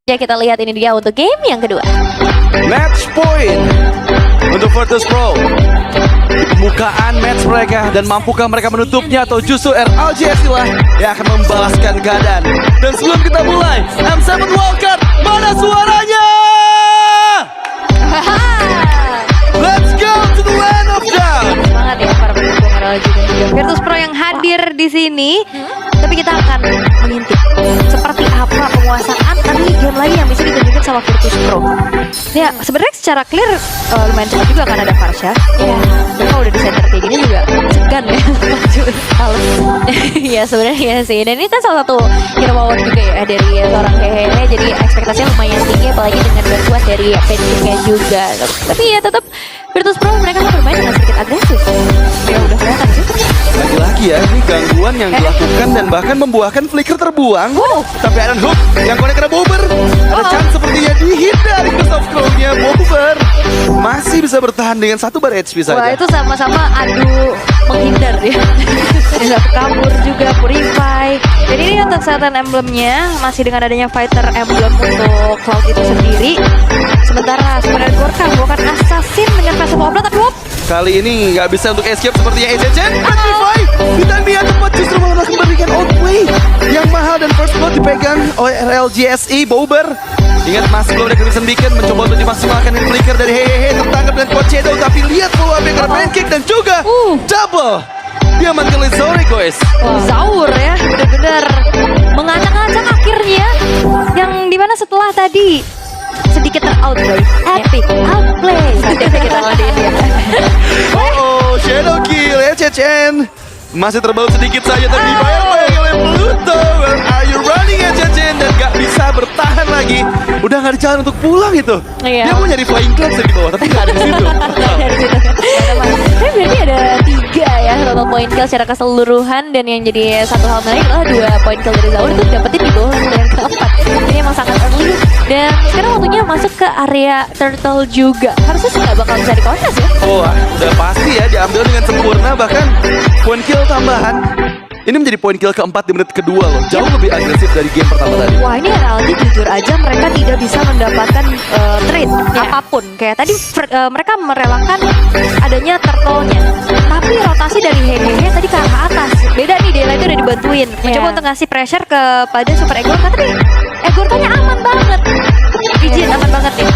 Ya kita lihat ini dia untuk game yang kedua. Match point untuk Virtus Pro. Di pembukaan match mereka, dan mampukah mereka menutupnya atau justru RLJS lah yang akan membalaskan keadaan. Dan sebelum kita mulai, M7 Wildcard, mana suaranya? Let's go to the land of doubt. Semangat ya para pendukung RLJ dan juga Virtus Pro yang hadir di sini. Tapi kita akan mengintip seperti apa penguasaan tadi game lagi yang bisa ditunjukin sama Virtus Pro. Ya sebenarnya secara clear lumayan cepat juga kan ada Farsha. Ya, dan kalau udah di center kayak gini juga segan ya maju males. Ya sebenarnya sih. Dan ini kan salah satu hero power juga ya dari seorang Hehehe. Jadi ekspektasinya lumayan tinggi apalagi dengan bantuan dari Pancake-nya juga. Tapi ya tetap Virtus Pro mereka kan bermain dengan sedikit agresif. Ya udah kelihatan sih. Lagi-lagi ya, ini gangguan yang dilakukan dan bahkan membuahkan flicker terbuang. Tapi Iron Hook yang konek kena Bober. Ada chance sepertinya dihindari ke soft claw-nya Bober. Masih bisa bertahan dengan satu bar HP saja. Wah itu sama-sama adu menghindar ya. Ada kabur juga Purify. Dan ini untuk Satan Emblemnya masih dengan adanya Fighter Emblem untuk Cloud itu sendiri. Sementara Super Gorka bukan assassin dengan Passive Opera tapi kali ini nggak bisa untuk escape sepertinya Ejejen. Petrify Titania tepat justru malah memberikan outplay yang mahal dan first blood dipegang oleh RLJSI Bober. Ingat masih belum ada Crimson Beacon, mencoba untuk dimaksimalkan dengan flicker dari Hehehe, tertangkap dengan Cochedo, tapi lihat follow up yang Pancake dan juga double diaman ke Lizori guys. Zaur ya benar-benar mengacak-acak akhirnya yang dimana setelah tadi sedikit ter-outplay, epic outplay. Kita ngadain ya. Shadow kill ya Chechen. Masih terbaut sedikit saja tapi dibayar-bayar oleh Pluto. Where are you running ya Chechen? Dan gak bisa bertahan lagi. Udah gak ada jalan untuk pulang itu. Dia mau nyari flying clubs di bawah tapi gak ada di situ. Tapi berarti ada 3 ya total point kill secara keseluruhan. Dan yang jadi satu hal menarik adalah 2 point kill dari Zaur itu dapetin di bawah level yang keempat. Ini emang sangat early. Dan sekarang waktunya masuk ke area turtle juga. Harusnya sih gak bakal bisa di-contest ya. Wah, udah pasti ya diambil dengan sempurna. Bahkan point kill tambahan ini menjadi point kill keempat di menit kedua loh. Jauh lebih agresif dari game pertama tadi. Wah ini RLJ jujur aja mereka tidak bisa mendapatkan trade apapun. Kayak tadi mereka merelakan adanya turtle-nya. Tapi rotasi dari Hehehe tadi ke arah atas. Beda nih, Dela itu udah dibantuin. Mencoba untuk ngasih pressure kepada Super Egorka. Tapi Egorkanya aman banget. Izin aman banget ya.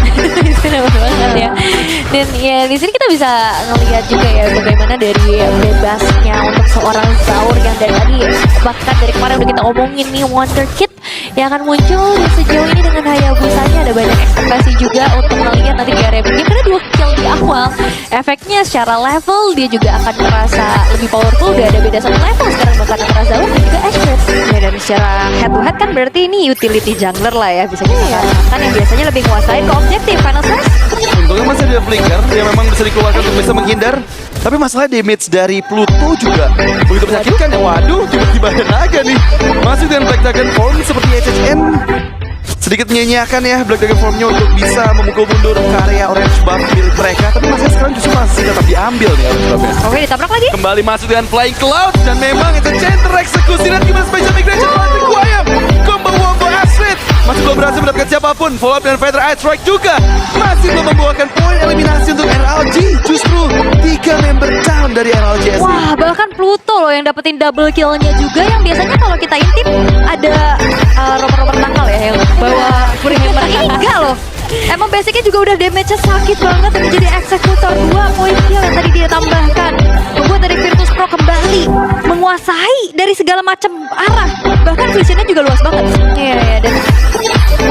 Aman banget ya. Dan ya di sini kita bisa ngelihat juga ya bagaimana dari bebasnya untuk seorang Zaur yang dari tadi bahkan dari kemarin udah kita omongin nih Wonderkid yang akan muncul sejauh ini dengan Hayabusanya. Ada banyak ekspektasi juga untuk melihat nanti di area begini karena 2 kill di awal efeknya secara level dia juga akan terasa lebih powerful. Udah ada beda 1 level sekarang bahkan antara Zaur dan juga Ashford ya, dan secara head to head kan berarti ini utility jungler lah ya bisa kita katakan yang biasanya lebih menguasai ke objektif final slash. Untungnya masih ada flicker yang memang bisa dikeluarkan untuk bisa menghindar. Tapi masalah damage dari Pluto juga begitu menyakitkan ya. Waduh, tiba-tiba ada naga nih. Masih dengan Black Dragon Form seperti HHN. Sedikit menyanyiakan ya Black Dragon Formnya untuk bisa memukul mundur ke area orange buff milik mereka. Tapi masih sekarang justru masih tetap diambil nih orange buffnya. Oke ditabrak lagi. Kembali masuk dengan Flying Cloud. Dan memang HHN tereksekusi. Dan gimana Special Migration Patrick Wayam. Combo Wombo Astrid. Masih belum berhasil mendapatkan siapapun. Follow up dengan Fighter Ice Strike juga. Masih belum membawakan poin eliminasi untuk RLG. Justru 3 member down dari RLJS. Wah bahkan Pluto loh yang dapetin double killnya juga. Yang biasanya kalau kita intip ada roper-roper nakal ya yang bawa free member. Ini enggak loh. Emang basicnya juga udah damage-nya sakit banget. Dan menjadi eksekutor 2 poin kill yang tadi dia tambahkan membuat dari Virtus Pro kembali menguasai dari segala macam arah. Bahkan visionnya juga luas banget. Iya dan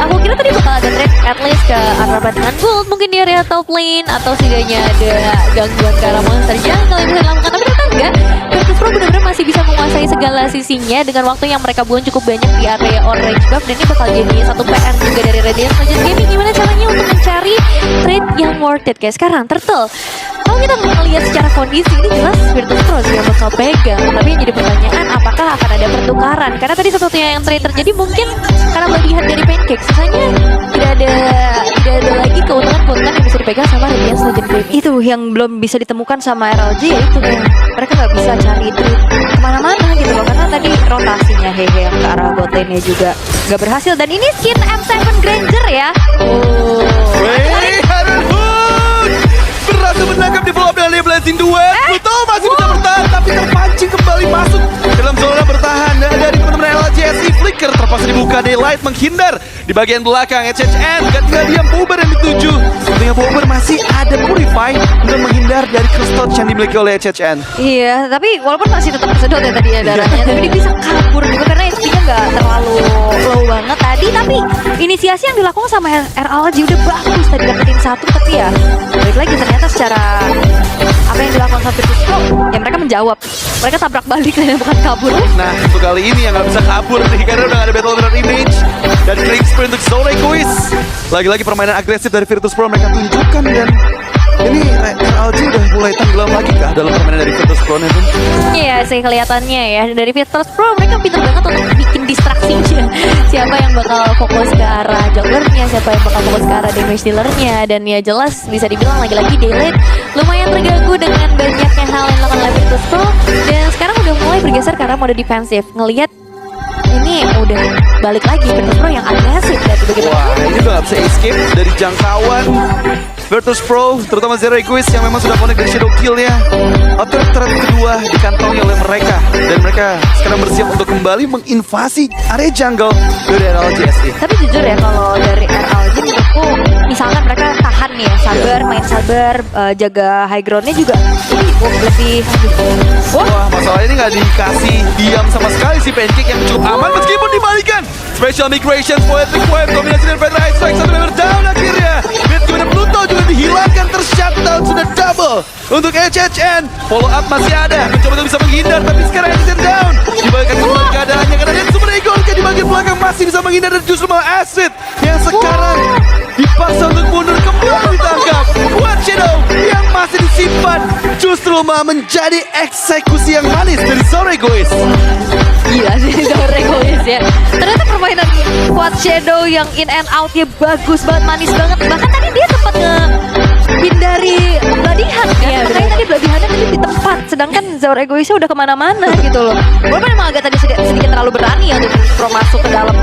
aku kira tadi bakal ada trade at least ke arah dengan gold mungkin di area top lane atau setidaknya ada gangguan ke arah monster jungle yang bisa dilakukan. Tapi ternyata enggak. Virtus Pro benar-benar masih bisa menguasai segala sisinya dengan waktu yang mereka buang cukup banyak di area orange buff. Dan ini bakal jadi satu PR juga dari Radiant Legends Gaming. Gimana caranya untuk mencari trade yang worth it guys. Sekarang Turtle Kalau kita melihat secara kondisi ini jelas Virtus Pro sih yang bakal pegang. Tapi yang jadi pertanyaan apakah akan ada pertukaran? Karena tadi satu-satunya yang trade terjadi mungkin karena melihat dari Pancake. Sisanya tidak ada lagi keuntungan-keuntungan yang bisa dipegang sama Radiance Legend Game. Itu yang belum bisa ditemukan sama RLG, yaitu mereka nggak bisa cari trade kemana-mana gitu loh. Karena tadi rotasinya Hehe yang ke arah bot lane-nya juga nggak berhasil. Dan ini skin M7 Granger ya. Wey, Harun Hood berhasil menangkap di follow up dengan Blazing Duet. Pluto masih bisa bertahan tapi terpancing kembali masuk dalam zona bertahan dari teman-teman LGSI. Flicker terpaksa dibuka, Daylight menghindar di bagian belakang. HHN gak tinggal diam, Bober yang dituju. Sepertinya Bober masih ada Purify untuk menghindar dari Curse Touch yang dimiliki oleh HHN. Iya, tapi walaupun masih tetap kesedot ya tadi ya darahnya, tapi dia bisa kabur juga karena SP-nya nggak terlalu low banget tadi. Tapi inisiasi yang dilakukan sama RLG udah bagus tadi, dapetin satu. Tapi ya balik lagi ternyata secara apa yang dilakukan sama Virtus Pro, ya mereka menjawab. Mereka tabrak balik dan bukan kabur. Nah, untuk kali ini yang nggak bisa kabur nih karena udah gak ada battle mirror image dan killing spree untuk Soul Egoist. Lagi-lagi permainan agresif dari Virtus Pro mereka tunjukkan, dan ini RLG udah mulai tenggelam lagi kah dalam permainan dari Virtus Pro nih, Bun? Iya sih kelihatannya ya, dari Virtus Pro mereka pintar banget untuk bikin distraksinya. Siapa yang bakal fokus ke arah junglernya, siapa yang bakal fokus ke arah damage dealernya. Dan ya jelas bisa dibilang lagi-lagi Daylight lumayan terganggu dengan banyaknya hal yang dilakukan oleh Virtus Pro. Dan sekarang udah mulai bergeser ke arah mode defensif. Ngelihat ini udah balik lagi Virtus Pro yang agresif. Wah, ini udah gak bisa escape dari jangkauan Virtus Pro, terutama Zero Egoist yang memang sudah connect dari Shadow Kill-nya. Threat kedua dikantongi oleh mereka, dan mereka sekarang bersiap untuk kembali menginvasi area jungle dari RLGSI. Tapi jujur ya, kalau dari RLG menurutku misalkan mereka tahan nih ya, sabar, main sabar, jaga high ground-nya juga ini lebih wah, masalah ini nggak dikasih diam sama sekali si Pancake yang cukup aman meskipun dibalikan. Special Migration, Poetic Wave, kombinasi dengan Feather High Strike, satu member down akhirnya. Lihat gimana Pluto juga dihilangkan, tershutdown, sudah double untuk HHN. Follow up masih ada, mencoba untuk bisa menghindar, tapi sekarang HHN down. Dibalikan kembali keadaannya karena lihat Super Ego di bagian belakang masih bisa menghindar, dan justru malah Acid yang sekarang dipaksa untuk mundur, kembali ditangkap. What Shadow yang masih disimpan justru malah menjadi eksekusi yang manis dari Zoro Egoist. gila sih Zoro Egoist ya. Ternyata permainan Quad Shadow yang in and out-nya bagus banget, manis banget. Bahkan tadi dia sempat ngehindari Bladihan kan. Iya, Makanya tadi Bladihannya tadi di tempat. Sedangkan Zoro Egoistnya udah kemana-mana gitu loh. Walaupun emang agak tadi sedikit terlalu berani ya untuk Pro masuk ke dalam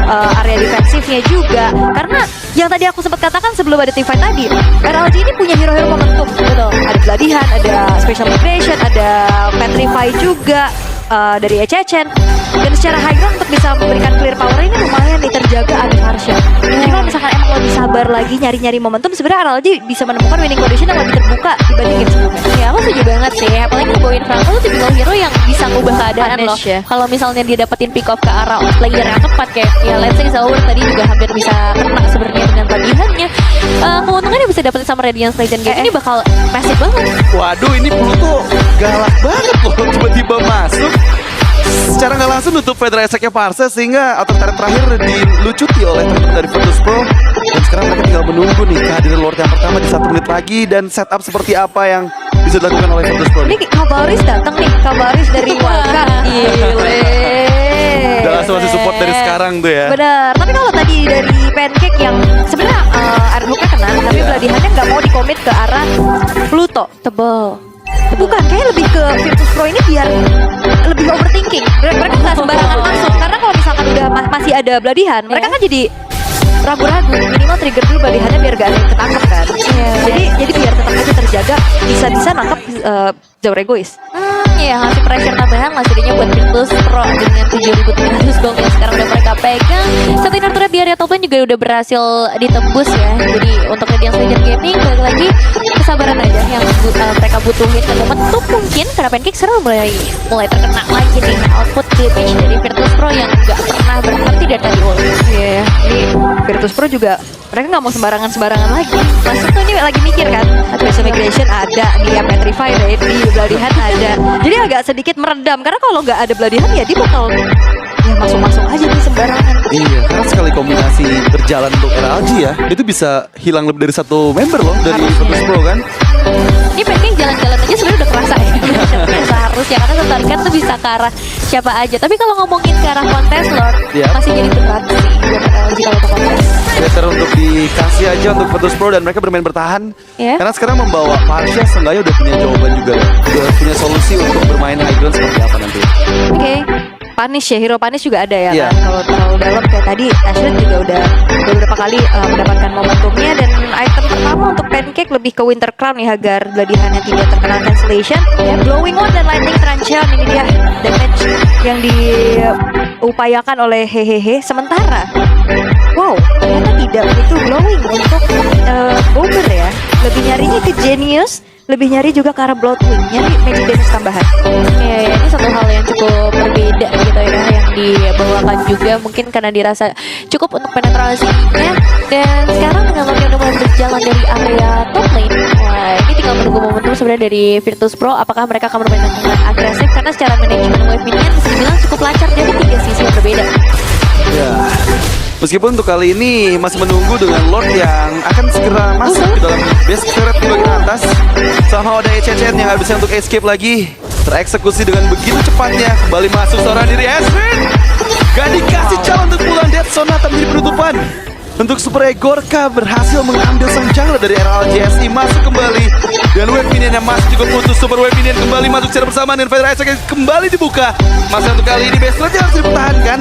area defensifnya juga. Karena yang tadi aku sempat katakan sebelum ada teamfight tadi, RLG ini punya hero-hero momentum. Betul. Ada Bladihan, ada Special Migration, ada Petrify juga. Dari HHN, dan secara high ground untuk bisa memberikan clear power ini lumayan nih terjaga ada Farsha. Jadi kalau misalkan emang lebih sabar lagi nyari-nyari momentum, sebenarnya RLG bisa menemukan winning condition yang lebih terbuka dibanding game sebelumnya. Ya aku setuju banget sih, apalagi ngebawain Franco tuh tipikal hero yang bisa ngubah keadaan Punish, loh ya. Kalau misalnya dia dapetin pick off ke arah player yang tepat, kayak ya let's say Zaur tadi juga hampir bisa kena sebenarnya dengan padihannya. Keuntungannya bisa dapetin sama Radiance Legend Game ini bakal massive banget. Waduh, ini Pluto galak banget loh, tiba-tiba masuk secara nggak langsung nutup Feather Attack-nya Parse, sehingga auto turret terakhir dilucuti oleh teman-teman dari Virtus Pro. Dan sekarang mereka tinggal menunggu nih kehadiran Lord yang pertama di 1 menit lagi, dan setup seperti apa yang bisa dilakukan oleh Virtus Pro. Ini Cavalrys datang nih, Cavalrys dari Wildcard. Gile. Udah langsung masih support dari sekarang tuh ya. Bener, tapi kalau tadi dari Pancake yang sebenarnya Iron Hook-nya kena, tapi Bladihannya nggak mau dikomit ke arah Pluto. Tebel. Bukan, kayak lebih ke Virtus Pro ini biar lebih overthinking. Mereka nggak sembarangan masuk, karena kalau misalkan udah masih ada Bladihan, mereka kan jadi ragu-ragu. Minimal trigger dulu Bladihannya biar gak ada yang ketangkep kan. Jadi biar tetap aja terjaga, bisa nangkep Zoro Egoist. Ya ngasih pressure tambahan lah jadinya buat Virtus Pro dengan 7.300 gold yang sekarang udah mereka pegang. Satu inner turret di area top lane juga udah berhasil ditembus ya. Jadi untuk Radiance Legend Gaming balik lagi kesabaran aja yang mereka butuhin, dan momentum mungkin karena Pancake sekarang mulai terkena lagi nih output damage dari Virtus Pro yang gak pernah berhenti dari tadi ult. Iya, ini Virtus Pro juga mereka nggak mau sembarangan lagi. Masuk tuh ini lagi mikir kan, Special Migration ada nih ya, Petrify ready, Bladihan ada. Jadi agak sedikit meredam, karena kalau nggak ada Bladihan ya dia bakal ya masuk aja nih sembarangan. Iya, karena sekali kombinasi berjalan untuk RLG ya, itu bisa hilang lebih dari 1 member loh dari Virtus Pro kan. Ini pengen jalan-jalan aja sebenarnya udah kerasa ya. Seharusnya karena tertarikan tuh bisa ke arah siapa aja. Tapi kalau ngomongin ke arah kontes Lord, Iya. masih jadi berat sih buat LG kalau untuk kontes. Better untuk dikasih aja untuk Virtus Pro dan mereka bermain bertahan. Iya. Karena sekarang membawa Parsha seenggaknya udah punya jawaban juga ya. Udah punya solusi untuk bermain high ground seperti apa nanti. Oke. Punish ya, hero punish juga ada ya Iya. kan. Kalau terlalu dalam kayak tadi, Ashred juga udah beberapa kali mendapatkan momentumnya. Dan item pertama untuk Pancake lebih ke Winter Crown ya, agar Gladihannya tidak terkena cancellation. Ya, Blowing On dan Lightning Truncheon, ini dia damage yang diupayakan oleh Hehehe. Sementara, wow, ternyata tidak begitu glowing untuk Bober ya. Lebih nyarinya ke Genius, lebih nyari juga ke arah Bloodwing, nyari magic damage tambahan. Iya, ya, ini satu hal yang cukup berbeda gitu ya, yang dibawakan juga mungkin karena dirasa cukup untuk penetrasinya. Dan sekarang dengan Lord yang udah mulai berjalan dari area top lane, wah ini tinggal menunggu momentum sebenarnya dari Virtus Pro. Apakah mereka akan bermain dengan agresif, karena secara manajemen wave minion bisa dibilang cukup lancar dari 3 sisi yang berbeda. Ya. Meskipun untuk kali ini masih menunggu dengan Lord yang akan segera masuk ke dalam base turret di bagian atas. Sama ada ECCN yang gak bisa untuk escape lagi. Tereksekusi dengan begitu cepatnya. Kembali masuk seorang diri Ashred. Gak dikasih calon untuk pulang. Death Sonata menjadi penutupan. Untuk Super Gorka berhasil mengambil sang jungler dari RLGSI, masuk kembali. Dan wave minion yang masih cukup putus. Super wave minion kembali masuk secara bersamaan dan Fighter Isaac kembali dibuka. Masa untuk kali ini base turret harus dipertahankan.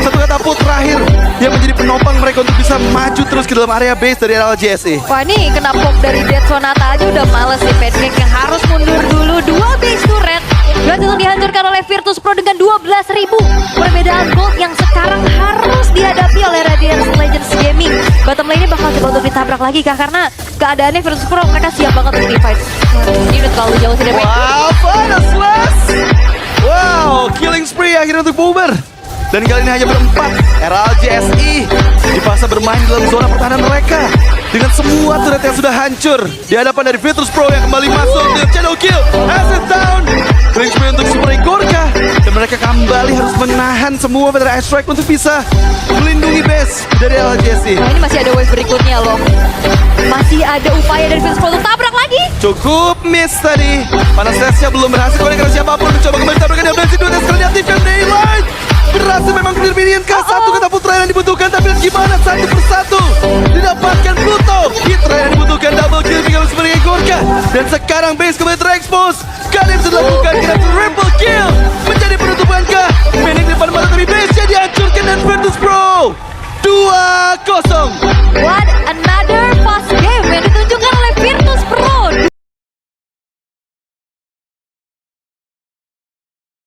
Satu katapult terakhir yang menjadi penopang mereka untuk bisa maju terus ke dalam area base dari RLGSI. Wah, ini kena pop dari Death Sonata aja udah males nih. Pancake yang harus mundur dulu. 2 base turret berhasil dihancurkan oleh Virtus Pro dengan 12.000 perbedaan gold yang sekarang harus dihadapi oleh Radiance Legends Gaming. Bottom lane ini bakal coba untuk ditabrak lagi kah, karena keadaannya Virtus Pro mereka siap banget untuk di-fight. Ini udah terlalu jauh sih damage. Wow, Final Slash! Wow, killing spree akhirnya untuk Bober. Dan kali ini hanya berempat. RLGSI dipaksa bermain dalam zona pertahanan mereka. Dengan semua turret yang sudah hancur. Di hadapan dari Virtus Pro yang kembali masuk dengan shadow kill. Asset down. Killing spree untuk Super Gorka. Dan mereka kembali harus menahan semua dari Ice Strike untuk bisa melindungi base dari RLGSI. Wah, ini masih ada wave berikutnya loh. Masih ada upaya dari Virtus Pro untuk tabrak lagi. Cukup miss tadi. Panas Lesnya belum berhasil oleh karena siapapun mencoba kembali tabrakan yang berhasil dua dan sekali diaktifkan Daylight. Berhasil memang clear minion kah? Satu katapult terakhir yang dibutuhkan, tapi gimana satu persatu didapatkan Pluto. Hit terakhir yang dibutuhkan, double kill tinggal sebagai Gorka. Dan sekarang base kembali terekspos. Kali bisa dilakukan kira triple kill. Menjadi penutupan kah? Minik di depan mata tapi base-nya dihancurkan dan Virtus Pro 2-0.